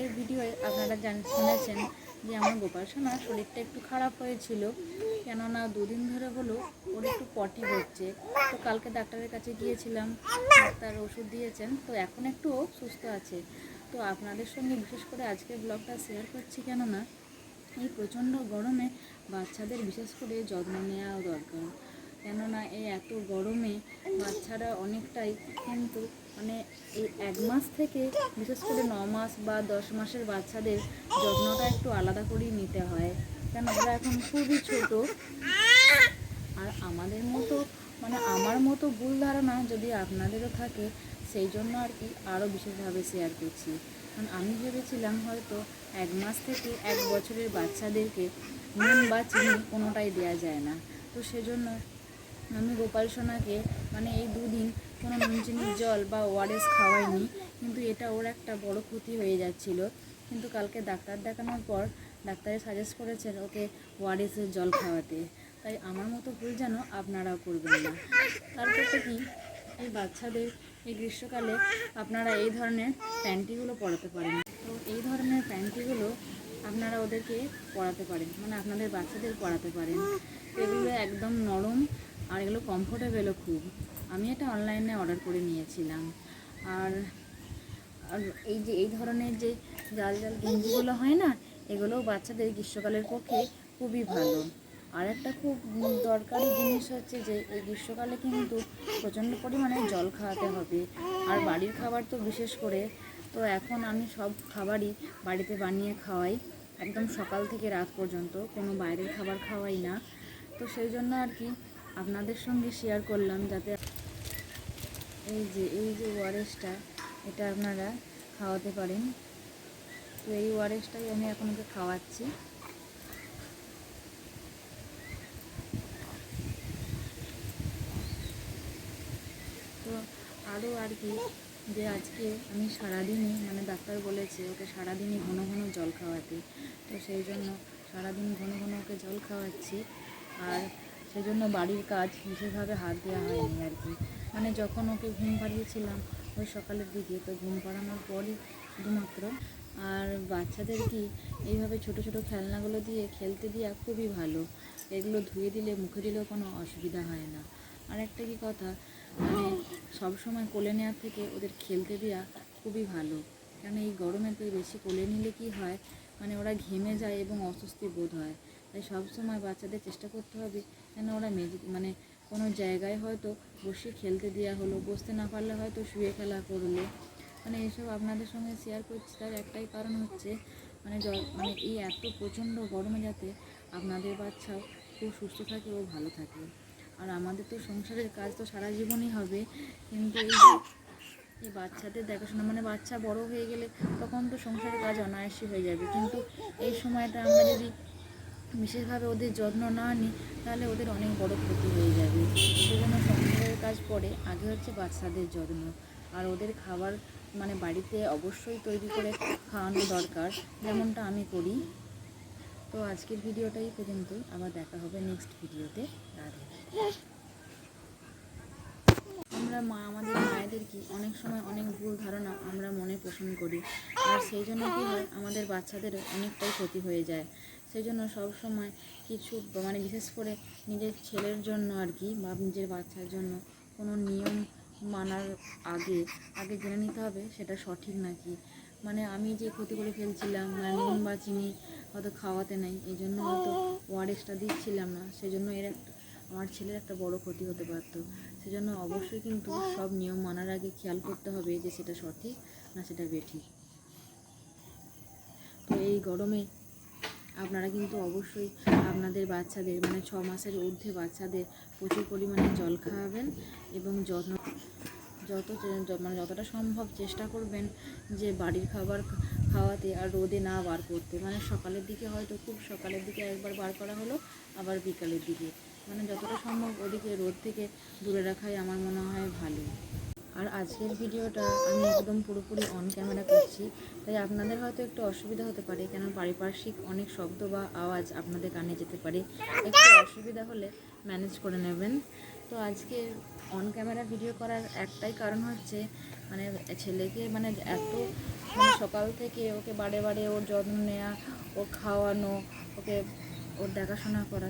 আগের ভিডিওয়ে আপনারা শুনেছেন যে আমার গোপাল সোনার শরীরটা একটু খারাপ হয়েছিল, কেননা দুদিন ধরে হলো ওর একটু পটি হচ্ছে। তো কালকে ডাক্তারের কাছে গিয়েছিলাম, ডাক্তার ওষুধ দিয়েছেন, তো এখন একটু সুস্থ আছে। তো আপনাদের সঙ্গে বিশেষ করে আজকের ব্লগটা শেয়ার করছি, কেননা এই প্রচণ্ড গরমে বাচ্চাদের বিশেষ করে যত্ন নেওয়া দরকার। কেননা এই এত গরমে বাচ্চারা অনেকটাই কিন্তু মানে এই 1 মাস থেকে বিশেষ করে 9 মাস বা 10 মাসের বাচ্চাদের যত্নটা একটু আলাদা করেই নিতে হয়, কেন ওরা এখন খুবই ছোট। আর আমাদের মতো মানে আমার মতো ভুল ধারণা যদি আপনাদেরও থাকে, সেই জন্য আর কি আরও বিশেষভাবে শেয়ার করছি। কারণ আমি ভেবেছিলাম হয়তো 1 মাস থেকে 1 বছরের বাচ্চাদেরকে নুন বা চিনি কোনোটাই দেওয়া যায় না। তো সেজন্য আমি গোপাল সোনাকে মানে এই দুদিন কোনো নুন চিনির জল বা ওআরএস খাওয়াইনি, কিন্তু এটা ওর একটা বড় ক্ষতি হয়ে যাচ্ছিল। কিন্তু কালকে ডাক্তার দেখানোর পর ডাক্তারে সাজেস্ট করেছেন ওকে ওআরএসের জল খাওয়াতে। তাই আমার মতো ভুল যেন আপনারাও করবেন না। তারপরে কি, এই বাচ্চাদের এই গ্রীষ্মকালে আপনারা এই ধরনের প্যান্টিগুলো পরাতে পারেন। তো এই ধরনের প্যান্টিগুলো আপনারা ওদেরকে পরাতে পারেন, মানে আপনাদের বাচ্চাদের পরাতে পারেন। এগুলো একদম নরম আর এগুলো কমফোর্টেবলও খুব। আমি এটা অনলাইনে অর্ডার করে নিয়েছিলাম। আর আর এই ধরনের যে জাল জাল গেঞ্জিগুলো হয় না, এগুলোও বাচ্চাদের গ্রীষ্মকালের পক্ষে খুবই ভালো। আর একটা খুব দরকারি জিনিস হচ্ছে যে এই গ্রীষ্মকালে কিন্তু প্রচণ্ড পরিমাণে জল খাওয়াতে হবে। আর বাড়ির খাবার তো বিশেষ করে, তো এখন আমি সব খাবারই বাড়িতে বানিয়ে খাওয়াই, একদম সকাল থেকে রাত পর্যন্ত কোনো বাইরের খাবার খাওয়াই না। তো সেই জন্য আর কি আপনাদের সঙ্গে শেয়ার করলাম, যাতে এই যে ওআরএসটা, এটা আপনারা খাওয়াতে পারেন। তো এই ওআরএসটাই আমি এখন ওকে খাওয়াচ্ছি। তো আরও আর কি যে আজকে আমি সারাদিনই মানে ডাক্তার বলেছে ওকে সারাদিনই ঘন ঘন জল খাওয়াতে। তো সেই জন্য সারাদিন ঘন ঘন ওকে জল খাওয়াচ্ছি। আর সেই জন্য বাড়ির কাজ বিশেষভাবে হাত দেওয়া হয়নি আর কি। মানে যখন ওকে ঘুম পাড়িয়েছিলাম ওই সকালের দিকে, তো ঘুম পাড়ানোর পরই শুধুমাত্র। আর বাচ্চাদের কি এইভাবে ছোট ছোট খেলনাগুলো দিয়ে খেলতে দেওয়া খুবই ভালো। এগুলো ধুয়ে দিলে মুখে দিলেও কোনো অসুবিধা হয় না। আর একটা কি কথা, মানে সবসময় কোলে নেওয়ার থেকে ওদের খেলতে দেওয়া খুবই ভালো। কারণ এই গরমেতে বেশি কোলে নিলে কি হয়, মানে ওরা ঘেমে যায় এবং অস্বস্তি বোধ হয়। তাই সবসময় বাচ্চাদের চেষ্টা করতে হবে যেন ওরা মানে কোনো জায়গায় হয়তো বসে খেলতে দেওয়া হলো, বসতে না পারলে হয়তো শুয়ে খেলা করলো। মানে এইসব আপনাদের সঙ্গে শেয়ার করছি, তার একটাই কারণ হচ্ছে মানে এই এত প্রচণ্ড গরমে যাতে আপনাদের বাচ্চাও খুব সুস্থ থাকে ও ভালো থাকে। আর আমাদের তো সংসারের কাজ তো সারা জীবনই হবে, কিন্তু এই বাচ্চাদের দেখাশোনা মানে বাচ্চা বড় হয়ে গেলে তখন তো সংসারের কাজ অনায়াসই হয়ে যাবে, কিন্তু এই সময়টা আমরা যদি বিশেষভাবে ওদের যত্ন না নিই তাহলে ওদের অনেক বড় ক্ষতি হয়ে যাবে। সেজন্য সংসারের কাজ পরে, আগে হচ্ছে বাচ্চাদের যত্ন। আর ওদের খাবার মানে বাড়িতে অবশ্যই তৈরি করে খাওয়ানো দরকার, যেমনটা আমি করি। তো আজকের ভিডিওটা এই পর্যন্তই, আবার দেখা হবে নেক্সট ভিডিওতে। রাধে। আমাদের মায়েদের কি অনেক সময় অনেক ভুল ধারণা আমরা মনে পোষণ করি, আর সেই জন্য কী হয় আমাদের বাচ্চাদের অনেকটাই ক্ষতি হয়ে যায়। সেই জন্য সবসময় কিছু মানে বিশেষ করে নিজের ছেলের জন্য আর কি বা নিজের বাচ্চার জন্য কোনো নিয়ম মানার আগে আগে জেনে নিতে হবে সেটা সঠিক নাকি। মানে আমি যে ক্ষতি করে ফেলছিলাম, মানে নুন বা চিনি হয়তো খাওয়াতে নাই, এই জন্য হয়তো ওআরএসটা দিচ্ছিলাম না, সেই জন্য আমার ছেলের একটা বড় ক্ষতি হতে পারতো। সেজন্য অবশ্যই কিন্তু সব নিয়ম মানার আগে খেয়াল করতে হবে যে সেটা সঠিক না সেটা বেঠিক। তো এই গরমে আপনারা কিন্তু অবশ্যই আপনাদের বাচ্চাদের মানে 6 মাসের ঊর্ধ্বে বাচ্চাদের প্রচুর পরিমাণে জল খাওয়াবেন এবং যতটা সম্ভব চেষ্টা করবেন যে বাড়ির খাবার খাওয়াতে আর রোদে না বার করতে। মানে সকালের দিকে হয়তো খুব সকালের দিকে একবার বার করা হলো, আবার বিকালের দিকে, মানে যতটা সম্ভব ওদিকে রোদ থেকে দূরে রাখাই আমার মনে হয় ভালো। আর আজকের ভিডিওটা আমি একদম পুরোপুরি অন ক্যামেরা করছি, তাই আপনাদের হয়তো একটু অসুবিধা হতে পারে, কেন পারিপার্শ্বিক অনেক শব্দ বা আওয়াজ আপনাদের কানে যেতে পারে। একটু অসুবিধা হলে ম্যানেজ করে নেবেন। তো আজকে অন ক্যামেরা ভিডিও করার একটাই কারণ হচ্ছে মানে ছেলেকে মানে এত মানে সকাল থেকে ওকে বারে বারে ওর যত্ন নেওয়া, ওর খাওয়ানো, ওকে ওর দেখাশোনা করা।